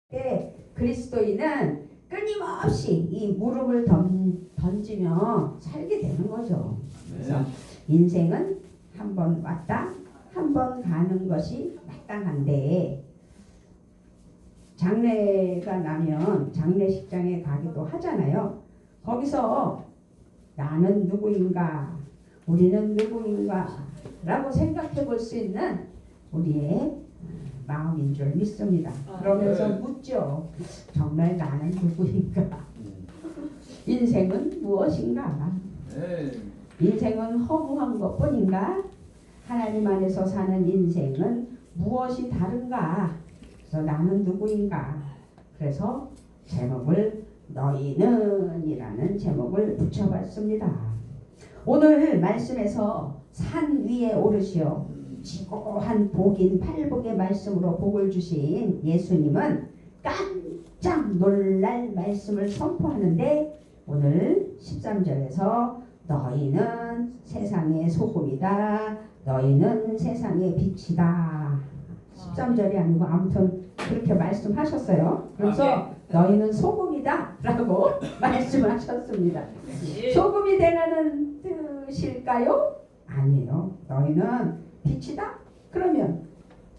때 그리스도인은 끊임없이 이 무릎을 던지며 살게 되는 거죠. 그래서 인생은 한 번 왔다 한 번 가는 것이 마땅한데, 장례가 나면 장례식장에 가기도 하잖아요. 거기서 나는 누구인가, 우리는 누구인가 라고 생각해 볼 수 있는 우리의 마음인 줄 믿습니다. 그러면서 묻죠. 정말 나는 누구인가? 인생은 무엇인가? 인생은 허무한 것뿐인가? 하나님 안에서 사는 인생은 무엇이 다른가? 그래서 나는 누구인가? 그래서 제목을 너희는 이라는 제목을 붙여봤습니다. 오늘 말씀에서 산 위에 오르시어 지고한 복인 팔복의 말씀으로 복을 주신 예수님은 깜짝 놀랄 말씀을 선포하는데, 오늘 13절에서 너희는 세상의 소금이다, 너희는 세상의 빛이다. 13절이 아니고 아무튼 그렇게 말씀하셨어요. 그래서 너희는 소금이다 라고 말씀하셨습니다. 소금이 되라는 뜻일까요? 아니에요. 너희는 빛이다? 그러면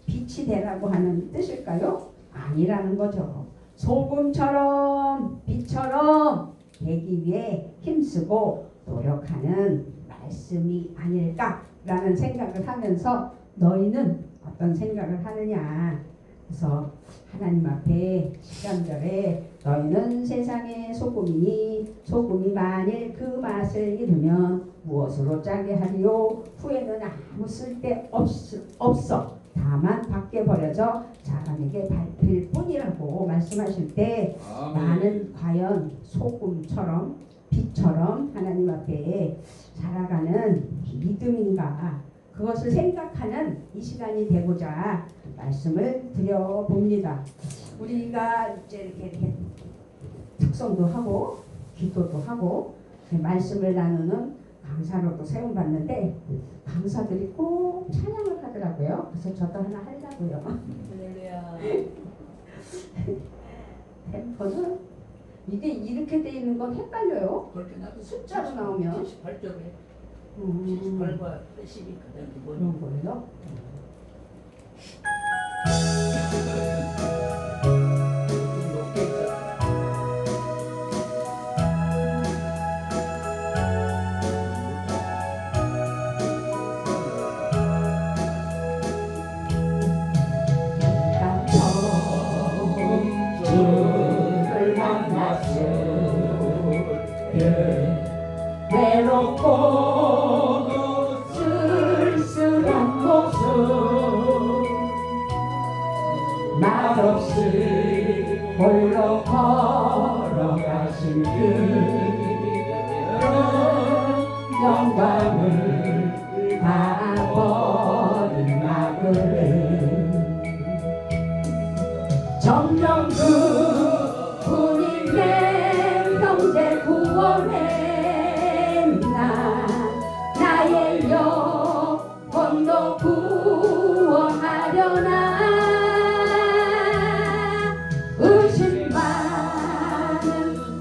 빛이 되라고 하는 뜻일까요? 아니라는 거죠. 소금처럼 빛처럼 되기 위해 힘쓰고 노력하는 말씀이 아닐까라는 생각을 하면서 너희는 어떤 생각을 하느냐. 그래서 하나님 앞에 13절에 너희는 세상의 소금이니 소금이 만일 그 맛을 잃으면 무엇으로 짜게 하리요? 후에는 아무 쓸데 없어 다만 밖에 버려져 사람에게 밟힐 뿐이라고 말씀하실 때, 나는 과연 소금처럼 빛처럼 하나님 앞에 살아가는 믿음인가, 그것을 생각하는 이 시간이 되고자 말씀을 드려봅니다. 우리가 이제 이렇게 특성도 하고 기도도 하고 말씀을 나누는 강사로도 세움받는데, 강사들이 꼭 찬양을 하더라고요. 그래서 저도 하나 하려고요. 템포는 이게 이렇게 돼 있는 건 헷갈려요. 숫자로 나오면 78쪽에 78과 80이 가장 기본이에요. 그런 거예요. 좀 높게 있죠. 주를 만났을 때 외롭고 쓸쓸한 모습, 말없이 홀로 걸어가신 그 영광을 다 버린 나그네, 정녕 그분이 내 형제 구원했나, 나의 영혼도 구원하려나. 의심 많은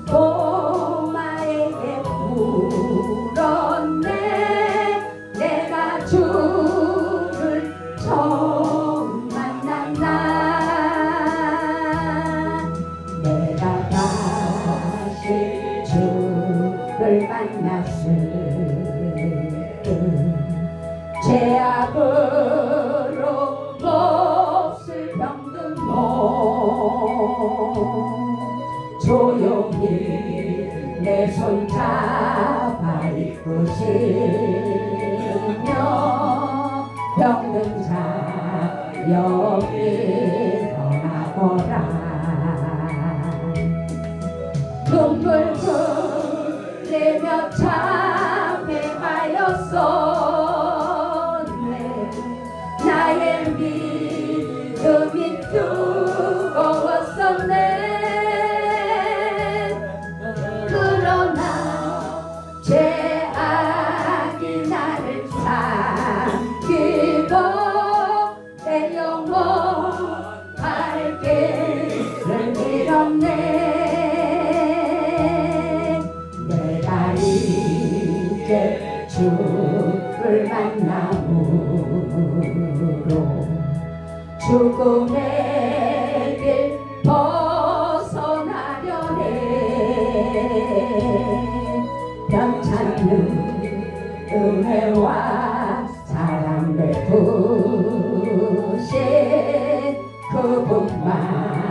꼬마에게 물었네, 내가 주를 처음 만난 날, 내가 다시 주를 만났을 때 죄악으로 몹쓸 병든 몸 조용히 내 손 잡아 이끄시며 병든 자 여기 떠나거라. 눈물 흘리며 참회하였었네, 나의 믿음이 뜨거웠었네. 그러나 죄악이 나를 삼키고 내 영혼 밝게 변찮는 은혜와 사랑 베푸신 그분만이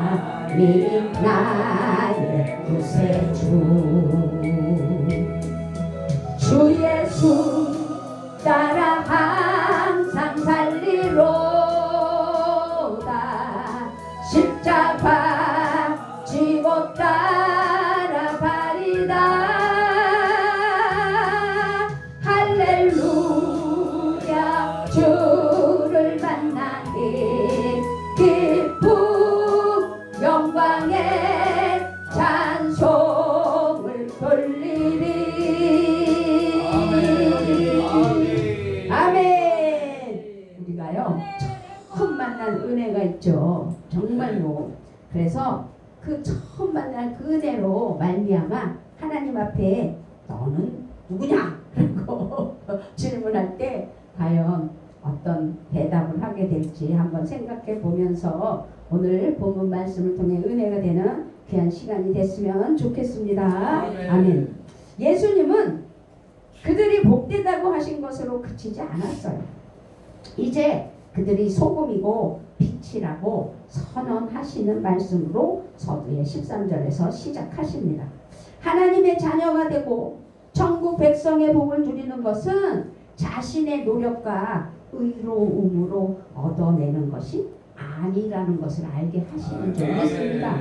나의 구세주. 주 예수 따라 항상 살리로다. 십자가 지고 따라가리다. 할렐루야 주를 만나니 기쁨 영광의 찬송을 돌리리. 아멘. 우리가요 처음 만난 은혜가 있죠. 정말로. 그래서 그 처음 만난 그 은혜로 말미암아 하나님 앞에 너는 누구냐? 라고 질문할 때 과연 어떤 대답을 하게 될지 한번 생각해 보면서 오늘 본문 말씀을 통해 은혜가 되는 귀한 시간이 됐으면 좋겠습니다. 아멘. 예수님은 그들이 복되다고 하신 것으로 그치지 않았어요. 이제 그들이 소금이고 빛이라고 선언하시는 말씀으로 서두에 13절에서 시작하십니다. 하나님의 자녀가 되고 천국 백성의 복을 누리는 것은 자신의 노력과 의로움으로 얻어내는 것이 아니라는 것을 알게 하시는 줄이 있습니다.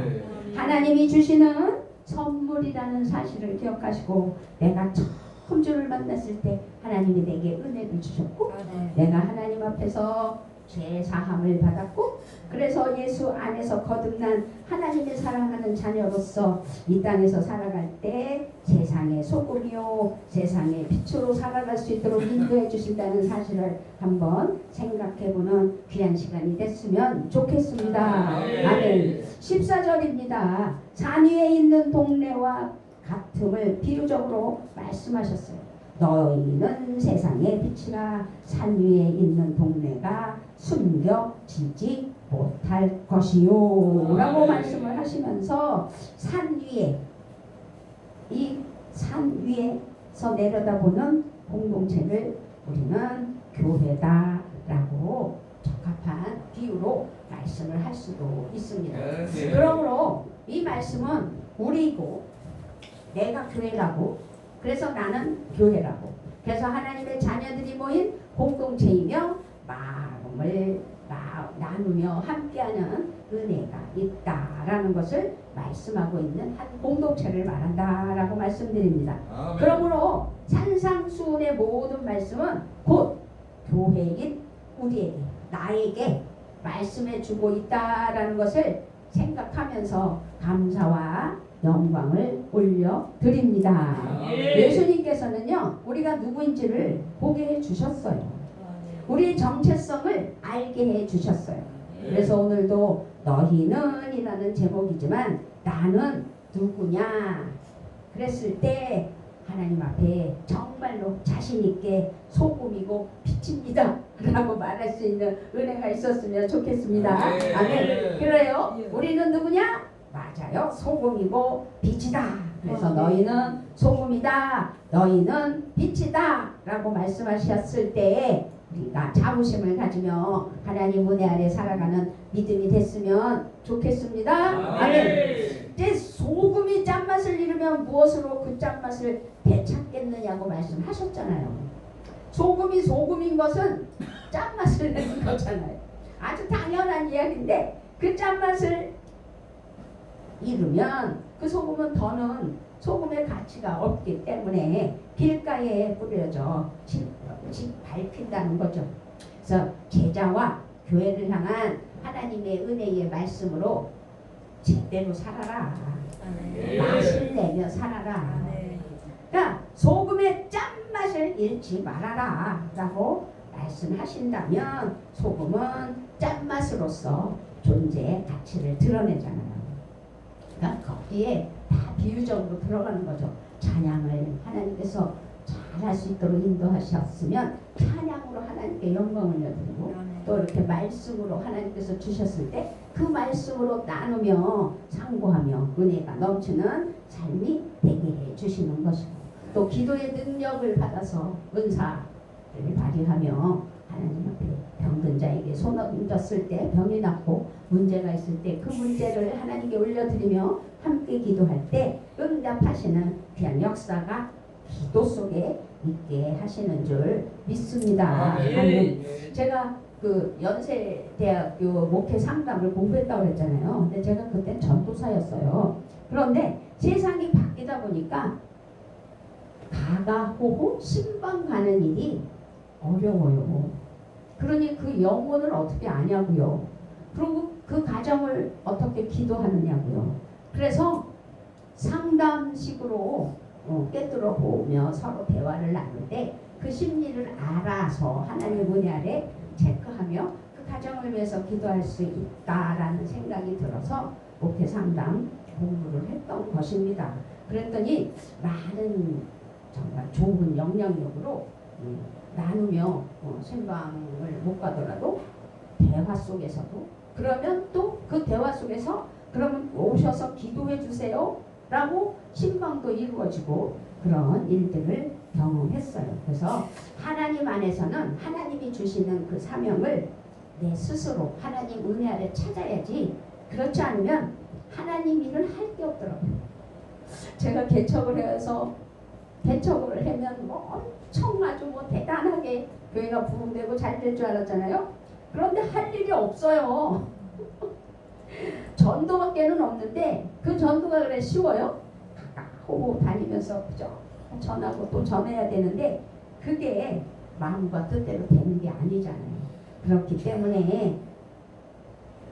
하나님이 주시는 선물이라는 사실을 기억하시고, 내가 처음 주를 만났을 때 하나님이 내게 은혜를 주셨고, 내가 하나님 앞에서 죄 사함을 받았고, 그래서 예수 안에서 거듭난 하나님의 사랑하는 자녀로서 이 땅에서 살아갈 때 세상의 소금이요 세상의 빛으로 살아갈 수 있도록 인도해 주신다는 사실을 한번 생각해보는 귀한 시간이 됐으면 좋겠습니다. 아멘. 14절입니다. 산 위에 있는 동네와 같음을 비유적으로 말씀하셨어요. 너희는 세상의 빛이라. 산 위에 있는 동네가 숨겨지지 못할 것이요 라고 말씀을 하시면서 산 위에, 이 산 위에서 내려다보는 공동체를 우리는 교회다 라고 적합한 비유로 말씀을 할 수도 있습니다. 그러므로 이 말씀은 우리고 내가 교회라고, 그래서 나는 교회라고, 그래서 하나님의 자녀들이 모인 공동체이며 마음을 나누며 함께하는 은혜가 있다라는 것을 말씀하고 있는 한 공동체를 말한다라고 말씀드립니다. 그러므로 산상수훈의 모든 말씀은 곧 교회인 우리에게, 나에게 말씀해 주고 있다라는 것을 생각하면서 감사와 영광을 올려드립니다. 예수님께서는요 우리가 누구인지를 보게 해주셨어요. 우리의 정체성을 알게 해주셨어요. 그래서 오늘도 너희는 이라는 제목이지만 나는 누구냐 그랬을 때 하나님 앞에 정말로 자신있게 소금이고 빛입니다 라고 말할 수 있는 은혜가 있었으면 좋겠습니다. 아멘. 그래요? 우리는 누구냐? 맞아요. 소금이고 빛이다. 그래서 너희는 소금이다, 너희는 빛이다 라고 말씀하셨을 때 우리가 자부심을 가지며 하나님 은혜 아래 살아가는 믿음이 됐으면 좋겠습니다. 아멘. 이제 소금이 짠맛을 잃으면 무엇으로 그 짠맛을 되찾겠느냐고 말씀하셨잖아요. 소금이 소금인 것은 짠맛을 내는 거잖아요. 아주 당연한 이야기인데 그 짠맛을 잃으면 그 소금은 더는 소금의 가치가 없기 때문에 길가에 뿌려져 밟힌다는 거죠. 그래서 제자와 교회를 향한 하나님의 은혜의 말씀으로 제대로 살아라. 맛을 내며 살아라. 그러니까 소금의 짠맛을 잃지 말아라 라고 말씀하신다면 소금은 짠맛으로서 존재의 가치를 드러내잖아요. 그러니까 거기에 다 비유적으로 들어가는 거죠. 찬양을 하나님께서 잘 잘 할 수 있도록 인도하셨으면 찬양으로 하나님께 영광을 드리고 또 이렇게 말씀으로 하나님께서 주셨을 때 그 말씀으로 나누며 상고하며 은혜가 넘치는 삶이 되게 해주시는 것이고 또 기도의 능력을 받아서 은사를 발휘하며 하나님 앞에 병든 자에게 손 얹었을 때 병이 낫고 문제가 있을 때 그 문제를 하나님께 올려드리며 함께 기도할 때 응답하시는 귀한 역사가 기도 속에 있게 하시는 줄 믿습니다. 제가 그 연세대학교 목회 상담을 공부했다고 그랬잖아요. 근데 제가 그때 전도사였어요. 그런데 세상이 바뀌다 보니까 가가호호 신방 가는 일이 어려워요. 그러니 그 영혼을 어떻게 아냐고요. 그리고 그 가정을 어떻게 기도하느냐고요. 그래서 상담식으로 깨뚫어 보며 서로 대화를 나눌 때 그 심리를 알아서 하나님 은혜 아래 체크하며 그 가정을 위해서 기도할 수 있다라는 생각이 들어서 목회 상담 공부를 했던 것입니다. 그랬더니 많은 정말 좋은 영향력으로 나누며 신방을 못 가더라도 대화 속에서도 그러면 또 그 대화 속에서 그러면 오셔서 기도해 주세요 라고 신방도 이루어지고 그런 일들을 경험했어요. 그래서 하나님 안에서는 하나님이 주시는 그 사명을 내 스스로 하나님 은혜 아래 찾아야지 그렇지 않으면 하나님 일을 할 게 없더라고요. 제가 개척을 해서 개척을 하면 뭐 엄청 아주 뭐 대단하게 교회가 부흥되고 잘 될 줄 알았잖아요. 그런데 할 일이 없어요. 전도밖에는 없는데 그 전도가 그래 쉬워요? 호호 다니면서 그죠? 전하고 또 전해야 되는데 그게 마음과 뜻대로 되는 게 아니잖아요. 그렇기 때문에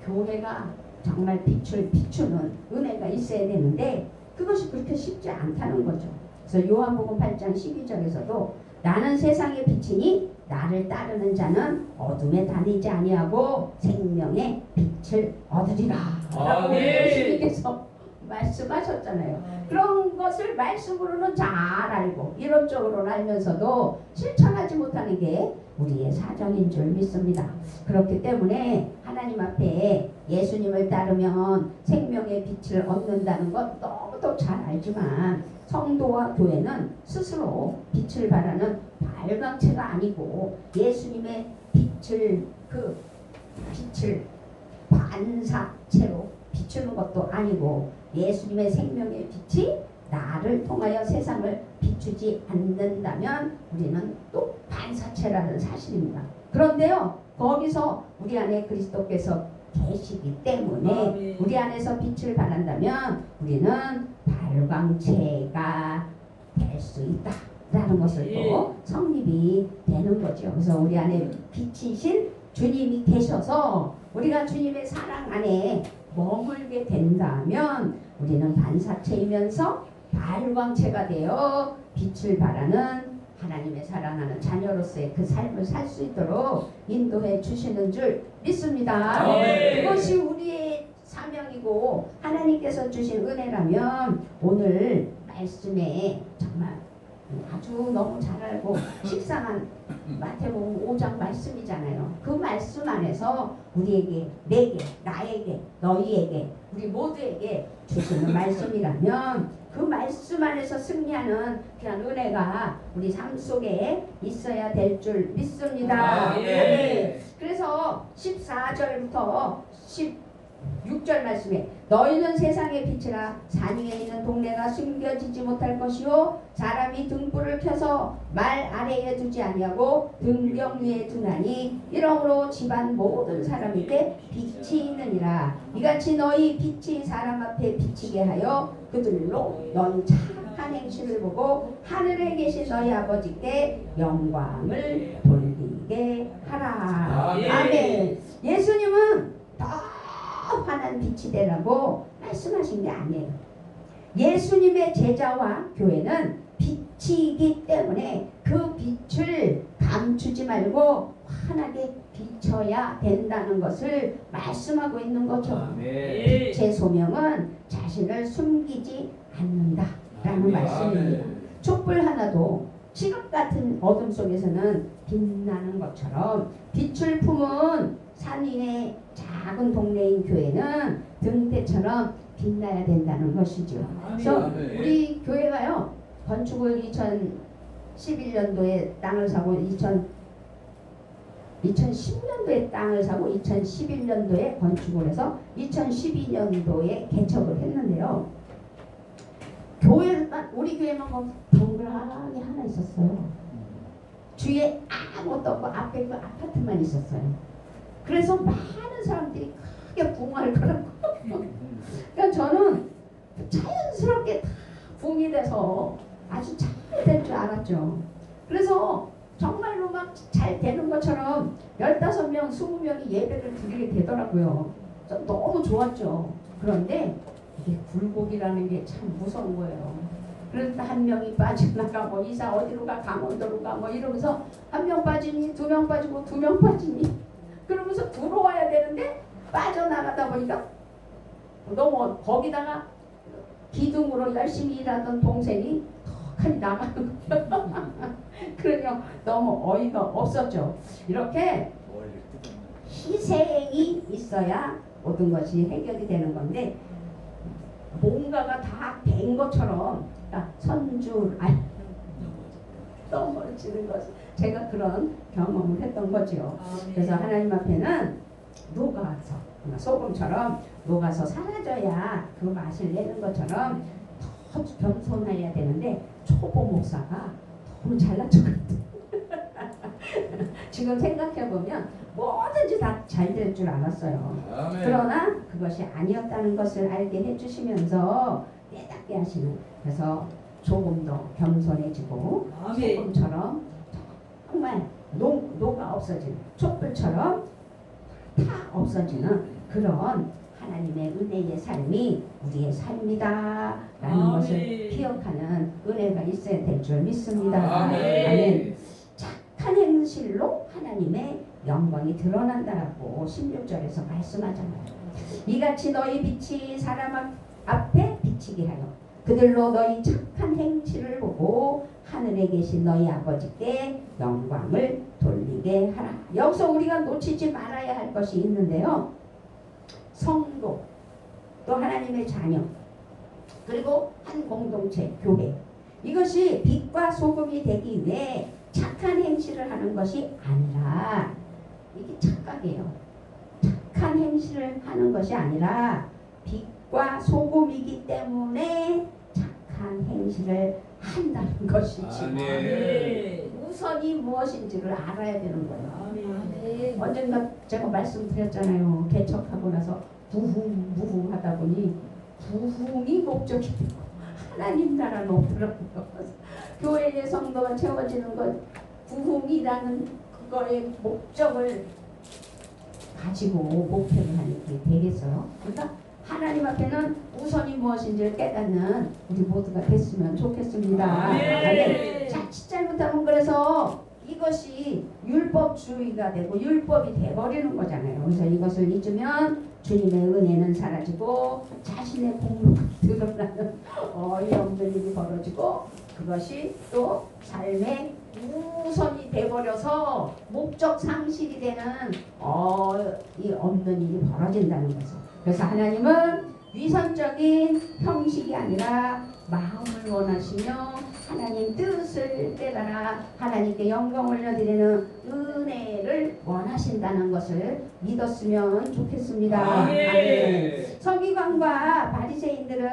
교회가 정말 빛을 비추는 은혜가 있어야 되는데 그것이 그렇게 쉽지 않다는 거죠. 그래서 요한복음 8장 12절에서도 나는 세상의 빛이니 나를 따르는 자는 어둠에 다니지 아니하고 생명의 빛을 얻으리라 라고 예수님께서 말씀하셨잖아요. 그런 것을 말씀으로는 잘 알고 이론적으로는 알면서도 실천하지 못하는 게 우리의 사정인 줄 믿습니다. 그렇기 때문에 하나님 앞에 예수님을 따르면 생명의 빛을 얻는다는 것 너무도 잘 알지만 성도와 교회는 스스로 빛을 발하는 발광체가 아니고 예수님의 빛을 반사체로 비추는 것도 아니고 예수님의 생명의 빛이 나를 통하여 세상을 비추지 않는다면 우리는 또 반사체라는 사실입니다. 그런데요 거기서 우리 안에 그리스도께서 계시기 때문에 우리 안에서 빛을 발한다면 우리는 발광체가 될 수 있다라는 것을 또 성립이 되는 거죠. 그래서 우리 안에 빛이신 주님이 계셔서 우리가 주님의 사랑 안에 머물게 된다면 우리는 반사체이면서 발광체가 되어 빛을 발하는 하나님의 사랑하는 자녀로서의 그 삶을 살 수 있도록 인도해 주시는 줄 믿습니다. 그것이 우리의 사명이고 하나님께서 주신 은혜라면 오늘 말씀에 정말 아주 너무 잘 알고 식상한 마태복음 5장 말씀이잖아요. 그 말씀 안에서 우리에게, 내게, 나에게, 너희에게, 우리 모두에게 주시는 말씀이라면 그 말씀 안에서 승리하는 그런 은혜가 우리 삶 속에 있어야 될 줄 믿습니다. 네. 그래서 14절부터 16절 말씀에 너희는 세상의 빛이라 산 위에 있는 동네가 숨겨지지 못할 것이요 사람이 등불을 켜서 말 아래에 두지 아니하고 등경 위에 두나니 이러므로 집안 모든 사람에게 빛이 있느니라. 이같이 너희 빛이 사람 앞에 비치게 하여 그들로 너희 착한 행실을 보고 하늘에 계신 너희 아버지께 영광을 돌리게 하라. 아멘. 예수님은 더 환한 빛이 되라고 말씀하신 게 아니에요. 예수님의 제자와 교회는 빛이기 때문에 그 빛을 감추지 말고 환하게 비춰야 된다는 것을 말씀하고 있는 거죠. 빛의 소명은 자신을 숨기지 않는다라는 말씀입니다. 촛불 하나도 시각 같은 어둠 속에서는 빛나는 것처럼 빛을 품은 산 위의 작은 동네인 교회는 등대처럼 빛나야 된다는 것이죠. 그래서 우리 교회가요 건축을 2011년도에 땅을 사고 2010년도에 땅을 사고 2011년도에 건축을 해서 2012년도에 개척을 했는데요. 교회만 우리 교회만 동그랗게 하나 있었어요. 주위에 아무것도 없고 앞에 그 아파트만 있었어요. 그래서 많은 사람들이 크게 붕할 거라고. 그러니까 저는 자연스럽게 다 붕이 돼서 아주 잘 될 줄 알았죠. 그래서 정말로 막 잘 되는 것처럼 15명, 20명이 예배를 드리게 되더라고요. 너무 좋았죠. 그런데 이게 굴곡이라는 게 참 무서운 거예요. 그래서 한 명이 빠져나가고 이사 어디로 가 강원도로 가 뭐 이러면서 한 명 빠지니 2명 빠지고 2명 빠지니 그러면서 들어와야 되는데 빠져나가다 보니까 너무 거기다가 기둥으로 열심히 일하던 동생이 턱하니 나가는 거예요. 그러니까 너무 어이가 없었죠. 이렇게 희생이 있어야 모든 것이 해결이 되는 건데 뭔가가 다 된 것처럼 선줄 넘어지는 것 제가 그런 경험을 했던 거죠. 그래서 하나님 앞에는 녹아서 소금처럼 녹아서 사라져야 그 맛을 내는 것처럼 더 겸손해야 되는데 초보 목사가 너무 잘난 척 같아. 지금 생각해보면 뭐든지 다 잘 될 줄 알았어요. 그러나 그것이 아니었다는 것을 알게 해주시면서 깨닫게 하시는, 그래서 조금 더 겸손해지고 소금처럼 정말 녹아 없어지는, 촛불처럼 다 없어지는 그런 하나님의 은혜의 삶이 우리의 삶이다 라는 것을 기억하는 은혜가 있어야 될 줄 믿습니다. 아멘. 착한 행실로 하나님의 영광이 드러난다라고 16절에서 말씀하잖아요. 이같이 너희 빛이 사람 앞에 비치게 하여 그들로 너희 착한 행실을 보고 하늘에 계신 너희 아버지께 영광을 돌리게 하라. 여기서 우리가 놓치지 말아야 할 것이 있는데요. 성도, 또 하나님의 자녀, 그리고 한 공동체, 교회, 이것이 빛과 소금이 되기 위해 착한 행실을 하는 것이 아니라, 이게 착각이에요. 착한 행실을 하는 것이 아니라 빛과 소금이기 때문에 착한 행실을 한다는 것이지. 우선이 무엇인지를 알아야 되는 거예요. 언젠가 제가 말씀드렸잖아요. 개척하고 나서 부흥 하다 보니 부흥이 목적이 되고 하나님 나라는 없더라고요. 교회의 성도가 채워지는 것, 부흥이라는 그거의 목적을 가지고 목표를 하는 게 되겠어요. 그러니까 하나님 앞에는 우선이 무엇인지를 깨닫는 우리 모두가 됐으면 좋겠습니다. 자칫 잘못하면 그래서 이것이 율법주의가 되고 율법이 돼버리는 거잖아요. 그래서 이것을 잊으면 주님의 은혜는 사라지고 자신의 공로가 드러나는 어이없는 일이 벌어지고 그것이 또 삶의 우선이 돼버려서 목적 상실이 되는 이 없는 일이 벌어진다는 거죠. 그래서 하나님은 위선적인 형식이 아니라 마음을 원하시며 하나님 뜻을 깨달아 하나님께 영광 올려드리는 은혜를 원하신다는 것을 믿었으면 좋겠습니다. 아멘. 서기관과 바리새인들은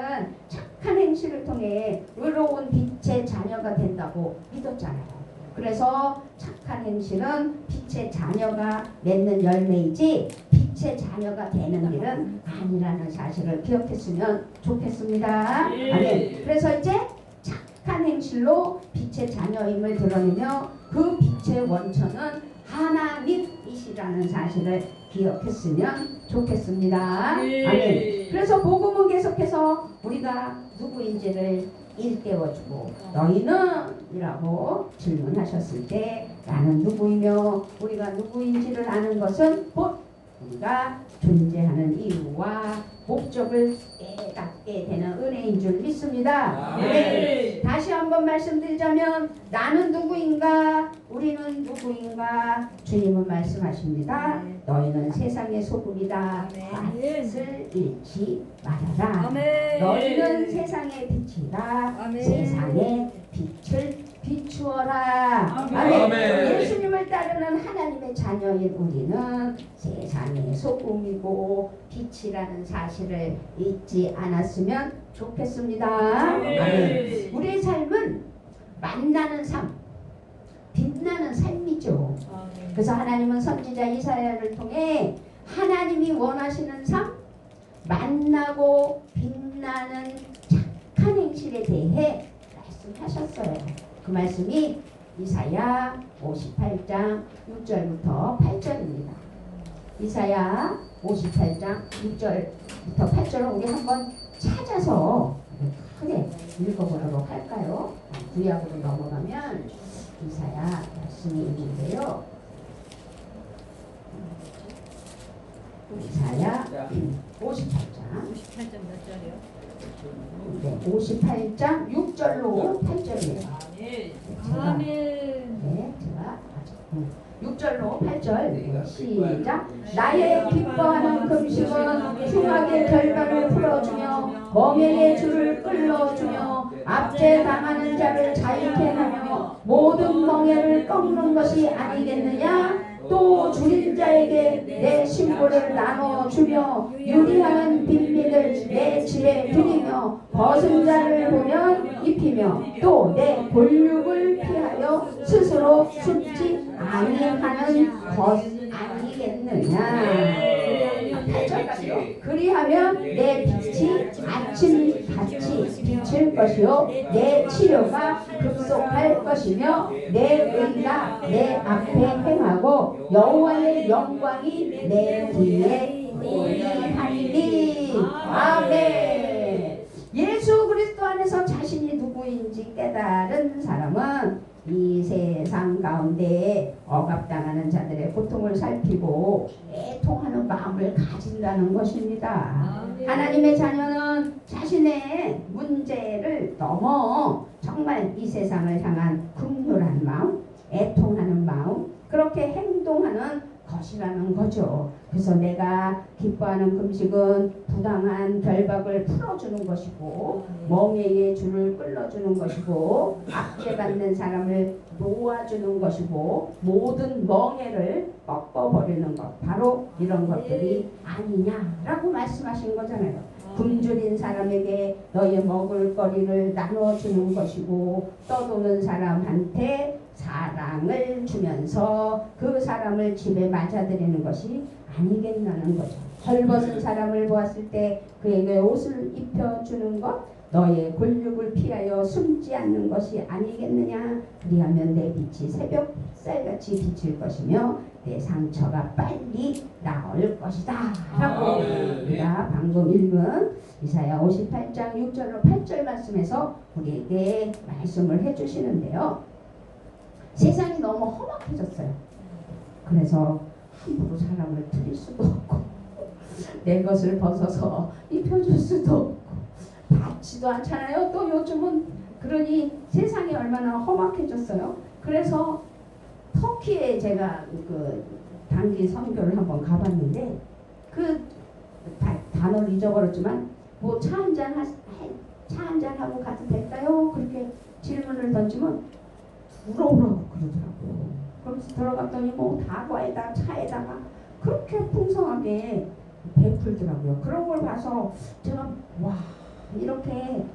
착한 행실을 통해 의로운 빛의 자녀가 된다고 믿었잖아요. 그래서 착한 행실은 빛의 자녀가 맺는 열매이지 빛의 자녀가 되는 일은 아니라는 사실을 기억했으면 좋겠습니다. 아멘. 그래서 이제 착한 행실로 빛의 자녀임을 드러내며 그 빛의 원천은 하나님이시라는 사실을 기억했으면 좋겠습니다. 아멘. 그래서 복음은 계속해서 우리가 누구인지를 일깨워주고 너희는? 이라고 질문하셨을 때 나는 누구이며 우리가 누구인지를 아는 것은 곧 우리가 존재하는 이유와 목적을 깨닫게 되는 은혜인 은혜인 줄 믿습니다. 아멘. 다시 한번 말씀드리자면 나는 누구인가? 우리는 누구인가? 주님은 말씀하십니다. 너희는 세상의 소금이다. 맛을 잃지 말아라. 너희는 세상의 빛이다. 세상의 빛을 비추어라. 아멘. 예수님을 따르는 하나님의 자녀인 우리는 세상의 소금이고 빛이라는 사실을 잊지 않았으면 좋겠습니다. 아멘. 우리의 삶은 만나는 삶, 빛나는 삶이죠. 그래서 하나님은 선지자 이사야를 통해 하나님이 원하시는 삶, 만나고 빛나는 착한 행실에 대해 말씀하셨어요. 그 말씀이 이사야 58장 6절부터 8절입니다. 이사야 58장 6절부터 8절을 우리 한번 찾아서 크게 읽어보도록 할까요? 구약으로 넘어가면 이사야 말씀이 있는데요. 이사야 58장 58점 몇 절이요? 네, 58장 6절로 8절이에요. 아멘. 네, 제가 6절로 8절 시작. 나의 기뻐하는 금식은 흉악의 결과를 풀어주며 멍에의 줄을 끌어주며 압제당하는 자를 자유케 하며 모든 멍에를 꺾는 것이 아니겠느냐? 또 줄인 자에게 내 신고를 나눠주며 유리하는 빈민을 내 집에 들이며 벗은 자를 보면 입히며 또 내 골육을 피하여 스스로 숨지 아니하는 것 아니겠느냐. 8절까지요. 그리하면 내 빛이 아침같이 비칠 것이요 내 치료가 급속할 것이며 내 의가 내 앞에 행하고 여호와의 영광이 내 뒤에 보이하리니. 아멘. 예수 그리스도 안에서 자신이 누구인지 깨달은 사람은 이 세상 가운데 억압당하는 자들의 고통을 살피고 애통하는 마음을 가진다는 것입니다. 하나님의 자녀는 자신의 문제를 넘어 정말 이 세상을 향한 긍휼한 마음, 애통하는 마음, 그렇게 행동하는 것이라는 거죠. 그래서 내가 기뻐하는 금식은 부당한 결박을 풀어주는 것이고 멍에의 줄을 끌어주는 것이고 압제받는 사람을 놓아주는 것이고 모든 멍에를 꺾어버리는 것, 바로 이런 것들이 아니냐라고 말씀하신 거잖아요. 굶주린 사람에게 너의 먹을 거리를 나눠주는 것이고 떠도는 사람한테 사랑을 주면서 그 사람을 집에 맞아들이는 것이 아니겠나는 거죠. 헐벗은 사람을 보았을 때 그에게 옷을 입혀주는 것, 너의 골육을 피하여 숨지 않는 것이 아니겠느냐. 그리하면 내 빛이 새벽 햇살같이 비칠 것이며 내 상처가 빨리 나을 것이다 라고 우리가 방금 읽은 이사야 58장 6절로 8절 말씀에서 우리에게 말씀을 해주시는데요. 세상이 너무 험악해졌어요. 그래서 함부로 사람을 틀릴 수도 없고 내 것을 벗어서 입혀줄 수도 없고 받지도 않잖아요. 또 요즘은 그러니 세상이 얼마나 험악해졌어요. 그래서 터키에 제가 그 단기 선교를 한번 가봤는데 그 단어를 잊어버렸지만 뭐 차 한잔 하고 가도 될까요? 그렇게 질문을 던지면 들어오라고 그러더라고. 그래서 들어갔더니 뭐 다과에다 차에다가 그렇게 풍성하게 베풀더라고요. 그런 걸 봐서 제가 와, 이렇게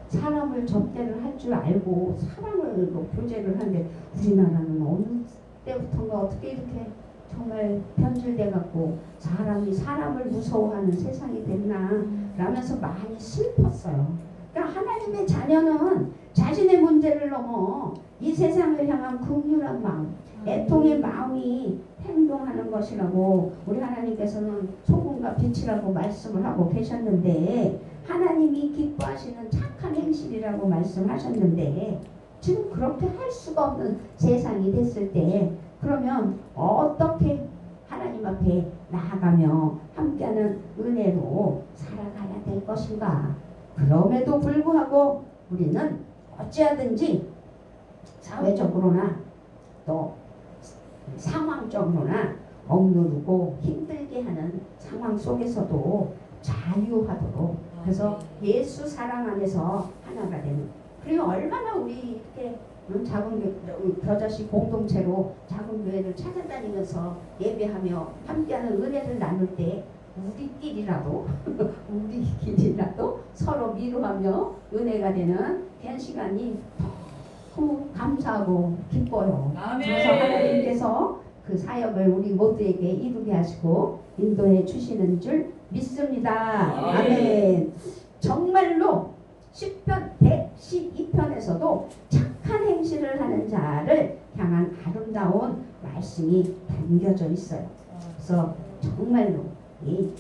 사람을 접대를 할 줄 알고 사랑으로 교제를 하는데 우리나라는 어느 때부터인가 어떻게 이렇게 정말 변질돼 갖고 사람이 사람을 무서워하는 세상이 됐나 라면서 많이 슬펐어요. 그러니까 하나님의 자녀는 자신의 문제를 넘어 이 세상을 향한 긍휼한 마음, 애통의 마음이 행동하는 것이라고 우리 하나님께서는 소금과 빛이라고 말씀을 하고 계셨는데, 하나님이 기뻐하시는 착한 행실이라고 말씀하셨는데 지금 그렇게 할 수가 없는 세상이 됐을 때 그러면 어떻게 하나님 앞에 나아가며 함께하는 은혜로 살아가야 될 것인가? 그럼에도 불구하고 우리는 어찌하든지 사회적으로나 또 상황적으로나 억누르고 힘들게 하는 상황 속에서도 자유하도록, 그래서 예수 사랑 안에서 하나가 되는, 그리고 얼마나 우리 이렇게 작은 겨자씨 공동체로 작은 교회를 찾아다니면서 예배하며 함께하는 은혜를 나눌 때 우리끼리라도 서로 위로하며 은혜가 되는 그런 시간이 너무 감사하고 기뻐요. 그래서 하나님께서 그 사역을 우리 모두에게 이루게 하시고 인도해 주시는 줄 믿습니다. 아멘. 정말로 시편 112편에서도 착한 행실을 하는 자를 향한 아름다운 말씀이 담겨져 있어요. 그래서 정말로 이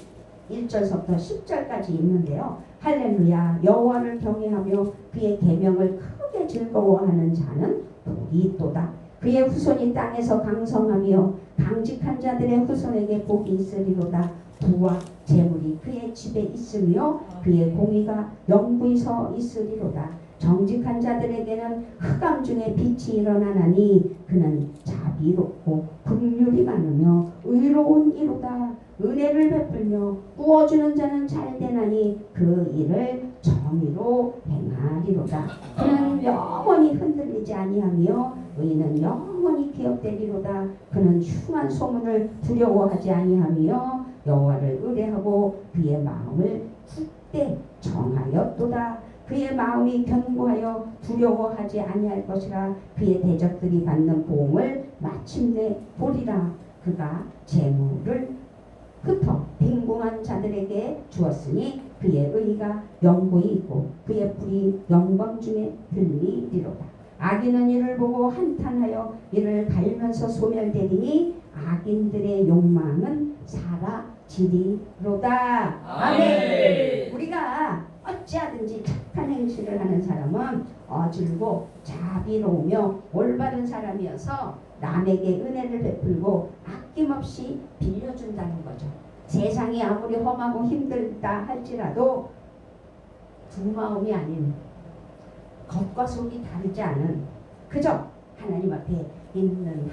1절서부터 10절까지 있는데요. 할렐루야, 여호와를 경외하며 그의 계명을 크게 즐거워하는 자는 복이 있도다. 그의 후손이 땅에서 강성하며 강직한 자들의 후손에게 복이 있으리로다. 부와 재물이 그의 집에 있으며 그의 공의가 영구히 서 있으리로다. 정직한 자들에게는 흑암 중에 빛이 일어나나니 그는 자비롭고 긍휼이 많으며 의로운 이로다. 은혜를 베풀며 구워주는 자는 잘되나니 그 일을 정의로 행하리로다. 그는 영원히 흔들리지 아니하며 의인은 영원히 기억되리로다. 그는 흉한 소문을 두려워하지 아니하며 여호와를 의뢰하고 그의 마음을 굳게 정하였도다. 그의 마음이 견고하여 두려워하지 아니할 것이라. 그의 대적들이 받는 보응을 마침내 보리라. 그가 재물을 흩어 빈궁한 자들에게 주었으니 그의 의가 영구히 있고 그의 뿔이 영광 중에 들리리로다. 악인은 이를 보고 한탄하여 이를 갈면서 소멸되리니 악인들의 욕망은 사라지리로다. 아멘. 우리가 어찌하든지 착한 행실을 하는 사람은 어질고 자비로우며 올바른 사람이어서 남에게 은혜를 베풀고 아낌없이 빌려준다는 거죠. 세상이 아무리 험하고 힘들다 할지라도 두 마음이 아닌, 겉과 속이 다르지 않은, 그저 하나님 앞에 있는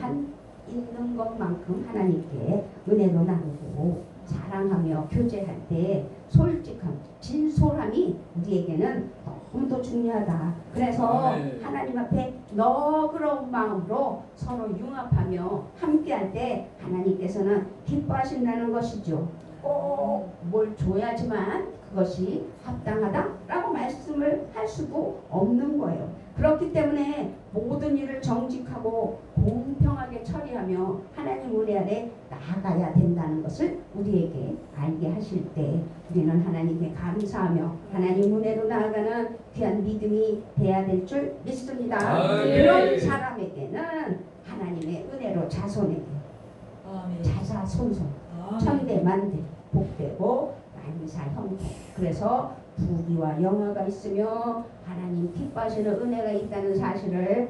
것만큼 하나님께 은혜로 나누고 사랑하며 교제할 때 솔직함, 진솔함이 우리에게는 너무도 중요하다. 그래서 하나님 앞에 너그러운 마음으로 서로 융합하며 함께할 때 하나님께서는 기뻐하신다는 것이죠. 꼭 뭘 줘야지만 그것이 합당하다라고 말씀을 할 수도 없는 거예요. 그렇기 때문에 모든 일을 정직하고 공평하게 처리하며 하나님 은혜 아래 나아가야 된다는 것을 우리에게 알게 하실 때 우리는 하나님께 감사하며 하나님 은혜로 나아가는 귀한 믿음이 돼야 될 줄 믿습니다. 그런 사람에게는 하나님의 은혜로 자손에게 자자손손 천대만대 복되고 만사 형통, 그래서 부귀와 영화가 있으며 하나님 기뻐하시는 은혜가 있다는 사실을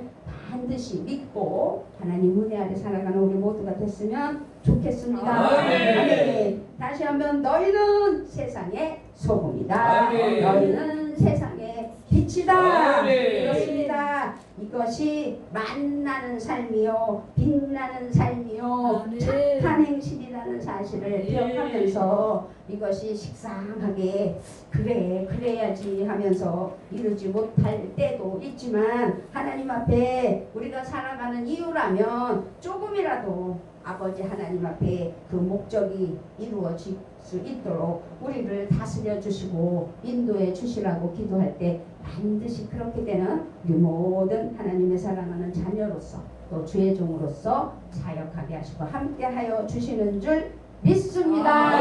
반드시 믿고 하나님 은혜 아래 살아가는 우리 모두가 됐으면 좋겠습니다. 아멘. 다시 한번 너희는 세상의 소금이다. 너희는 세상의 빛이다. 그렇습니다. 이것이 만나는 삶이요 빛나는 삶이요 착한 행실이라는 사실을 기억하면서 이것이 식상하게 그래야지 하면서 이루지 못할 때도 있지만 하나님 앞에 우리가 살아가는 이유라면 조금이라도 아버지 하나님 앞에 그 목적이 이루어질 수 있도록 우리를 다스려 주시고 인도해 주시라고 기도할 때 반드시 그렇게 되는 우리 모든 하나님의 사랑하는 자녀로서 또 주의 종으로서 사역하게 하시고 함께하여 주시는 줄 믿습니다.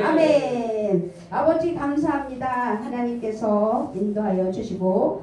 아멘. 아버지 감사합니다. 하나님께서 인도하여 주시고